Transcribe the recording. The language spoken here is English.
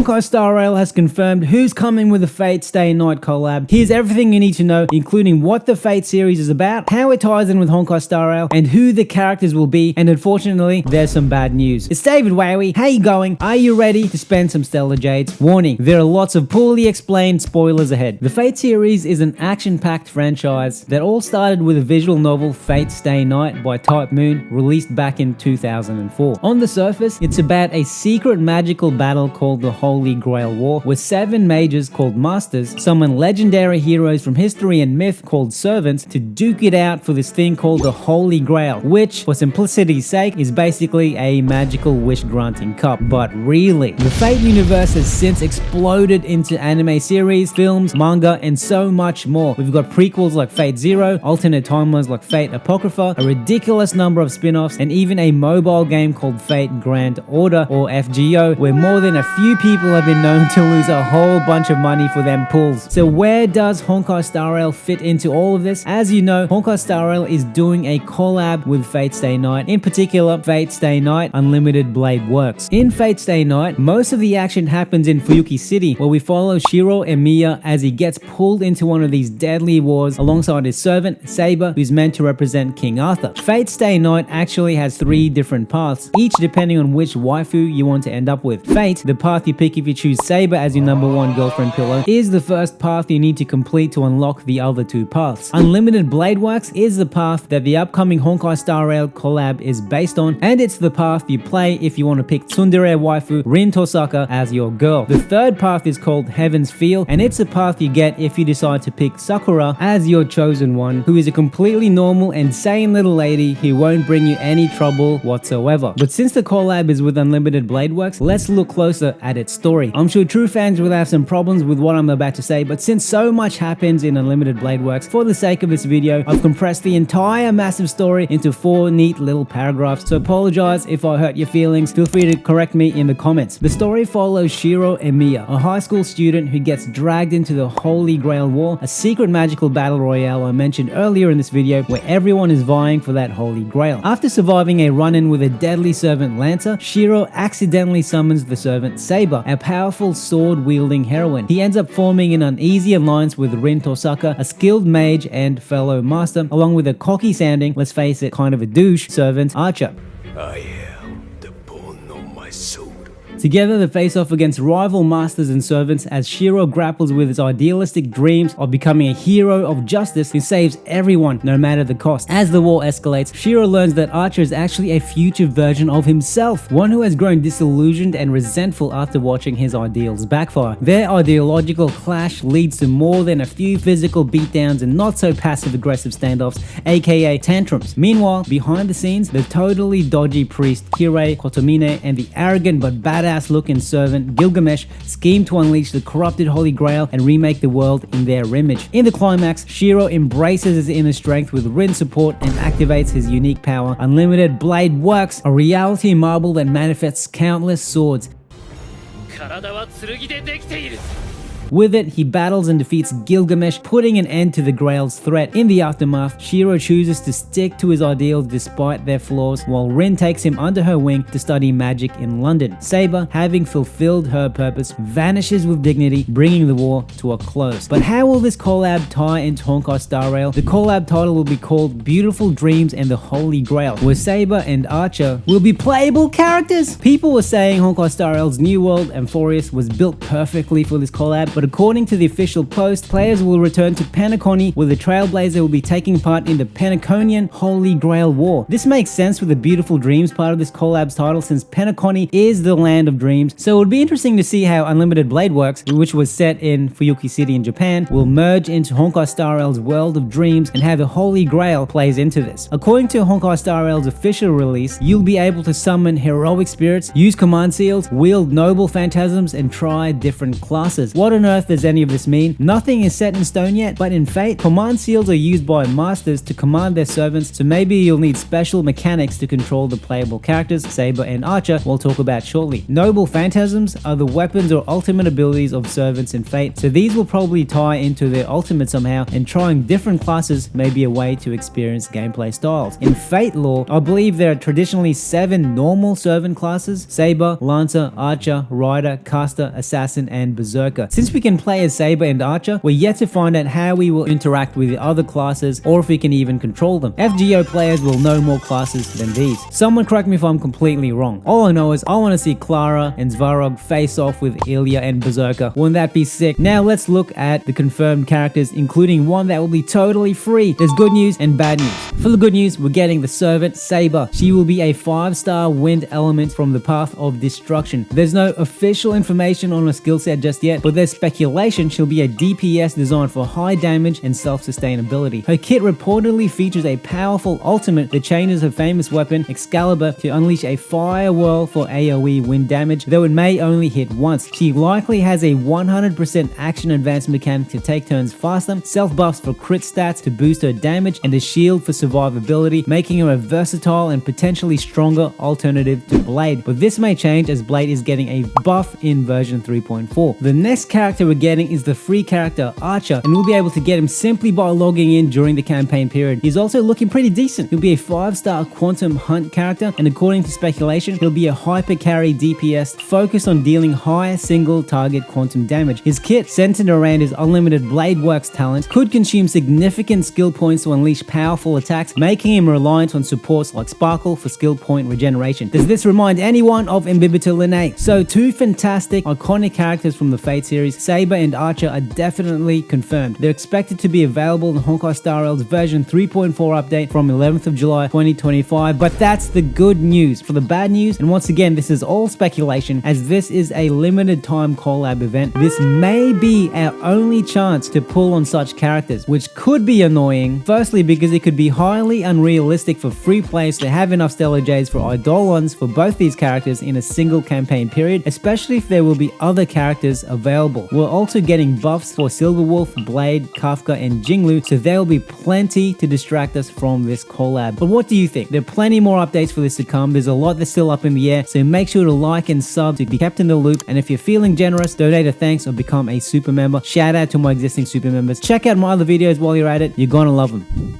Honkai Star Rail has confirmed who's coming with the Fate Stay Night collab. Here's everything you need to know, including what the Fate series is about, how it ties in with Honkai Star Rail, and who the characters will be, and unfortunately, there's some bad news. It's David Wowee. How you going? Are you ready to spend some Stellar Jades? Warning, there are lots of poorly explained spoilers ahead. The Fate series is an action-packed franchise that all started with a visual novel, Fate Stay Night by Type Moon, released back in 2004. On the surface, it's about a secret magical battle called the Holy Grail War, where 7 mages called Masters summon legendary heroes from history and myth called Servants to duke it out for this thing called the Holy Grail, which, for simplicity's sake, is basically a magical wish-granting cup. But really, the Fate universe has since exploded into anime series, films, manga, and so much more. We've got prequels like Fate Zero, alternate timelines like Fate Apocrypha, a ridiculous number of spin-offs, and even a mobile game called Fate Grand Order, or FGO, where more than a few people have been known to lose a whole bunch of money for them pulls. So where does Honkai Star Rail fit into all of this? As you know, Honkai Star Rail is doing a collab with Fate Stay Night, in particular Fate Stay Night Unlimited Blade Works. In Fate Stay Night, most of the action happens in Fuyuki City, where we follow Shiro Emiya as he gets pulled into one of these deadly wars alongside his servant, Saber, who's meant to represent King Arthur. Fate Stay Night actually has 3 different paths, each depending on which waifu you want to end up with. Fate, the path you pick if you choose Saber as your #1 girlfriend pillow, is the first path you need to complete to unlock the other 2 paths. Unlimited Blade Works is the path that the upcoming Honkai Star Rail collab is based on, and it's the path you play if you want to pick tsundere waifu Rin Tosaka as your girl. The third path is called Heaven's Feel, and it's a path you get if you decide to pick Sakura as your chosen one, who is a completely normal and sane little lady who won't bring you any trouble whatsoever. But since the collab is with Unlimited Blade Works, let's look closer at its story. I'm sure true fans will have some problems with what I'm about to say, but since so much happens in Unlimited Blade Works, for the sake of this video, I've compressed the entire massive story into 4 neat little paragraphs, so apologize if I hurt your feelings. Feel free to correct me in the comments. The story follows Shiro Emiya, a high school student who gets dragged into the Holy Grail War, a secret magical battle royale I mentioned earlier in this video, where everyone is vying for that Holy Grail. After surviving a run-in with a deadly servant Lancer, Shiro accidentally summons the servant Saber, a powerful sword-wielding heroine. He ends up forming an uneasy alliance with Rin Tosaka, a skilled mage and fellow master, along with a cocky-sounding, let's face it, kind of a douche, servant Archer. I am the bone of my soul. Together, they face off against rival masters and servants as Shiro grapples with his idealistic dreams of becoming a hero of justice who saves everyone, no matter the cost. As the war escalates, Shiro learns that Archer is actually a future version of himself, one who has grown disillusioned and resentful after watching his ideals backfire. Their ideological clash leads to more than a few physical beatdowns and not so passive-aggressive standoffs, aka tantrums. Meanwhile, behind the scenes, the totally dodgy priest Kirei Kotomine and the arrogant but badass looking servant Gilgamesh scheme to unleash the corrupted Holy Grail and remake the world in their image. In the climax, Shiro embraces his inner strength with Rin support and activates his unique power, Unlimited Blade Works, a reality marble that manifests countless swords. With it, he battles and defeats Gilgamesh, putting an end to the Grail's threat. In the aftermath, Shiro chooses to stick to his ideals despite their flaws, while Rin takes him under her wing to study magic in London. Saber, having fulfilled her purpose, vanishes with dignity, bringing the war to a close. But how will this collab tie into Honkai Star Rail? The collab title will be called Beautiful Dreams and the Holy Grail, where Saber and Archer will be playable characters. People were saying Honkai Star Rail's new world, Amphorius, was built perfectly for this collab, but according to the official post, players will return to Penacony, where the Trailblazer will be taking part in the Penaconian Holy Grail War. This makes sense with the Beautiful Dreams part of this collab's title, since Penacony is the land of dreams, so it would be interesting to see how Unlimited Blade Works, which was set in Fuyuki City in Japan, will merge into Honkai Star Rail's world of dreams and how the Holy Grail plays into this. According to Honkai Star Rail's official release, you'll be able to summon heroic spirits, use command seals, wield noble phantasms, and try different classes. What an earth does any of this mean? Nothing is set in stone yet, but in Fate, command seals are used by masters to command their servants, so maybe you'll need special mechanics to control the playable characters, Saber and Archer, we'll talk about shortly. Noble phantasms are the weapons or ultimate abilities of servants in Fate, so these will probably tie into their ultimate somehow, and trying different classes may be a way to experience gameplay styles. In Fate lore, I believe there are traditionally 7 normal servant classes: Saber, Lancer, Archer, Rider, Caster, Assassin, and Berserker. Since we can play as Saber and Archer, we're yet to find out how we will interact with the other classes, or if we can even control them. FGO players will know more classes than these. Someone correct me if I'm completely wrong. All I know is I want to see Clara and Svarog face off with Ilya and Berserker. Wouldn't that be sick? Now let's look at the confirmed characters, including one that will be totally free. There's good news and bad news. For the good news, we're getting the servant Saber. She will be a 5-star wind element from the Path of Destruction. There's no official information on her skill set just yet, but there's speculation she'll be a DPS designed for high damage and self-sustainability. Her kit reportedly features a powerful ultimate that changes her famous weapon Excalibur to unleash a fire whirl for AoE wind damage, though it may only hit once. She likely has a 100% action advance mechanic to take turns faster, self buffs for crit stats to boost her damage, and a shield for survivability, making her a versatile and potentially stronger alternative to Blade. But this may change as Blade is getting a buff in version 3.4. The next character we're getting is the free character Archer, and we'll be able to get him simply by logging in during the campaign period. He's also looking pretty decent. He'll be a 5-star quantum hunt character, and according to speculation, he'll be a hyper carry DPS focused on dealing high single target quantum damage. His kit, centered around his unlimited Blade Works talent, could consume significant skill points to unleash powerful attacks, making him reliant on supports like Sparkle for skill point regeneration. Does this remind anyone of Imbibitor Linnae? So 2 fantastic, iconic characters from the Fate series, Saber and Archer, are definitely confirmed. They're expected to be available in Honkai Star Rail's version 3.4 update from 11th of July 2025, but that's the good news. For the bad news, and once again this is all speculation as this is a limited time collab event, this may be our only chance to pull on such characters, which could be annoying. Firstly, because it could be highly unrealistic for free players to have enough Stellar Jades for Eidolons for both these characters in a single campaign period, especially if there will be other characters available. We're also getting buffs for Silverwolf, Blade, Kafka, and Jinglu, so there will be plenty to distract us from this collab. But what do you think? There are plenty more updates for this to come. There's a lot that's still up in the air, so make sure to like and sub to be kept in the loop. And if you're feeling generous, donate a thanks or become a super member. Shout out to my existing super members. Check out my other videos while you're at it. You're gonna love them.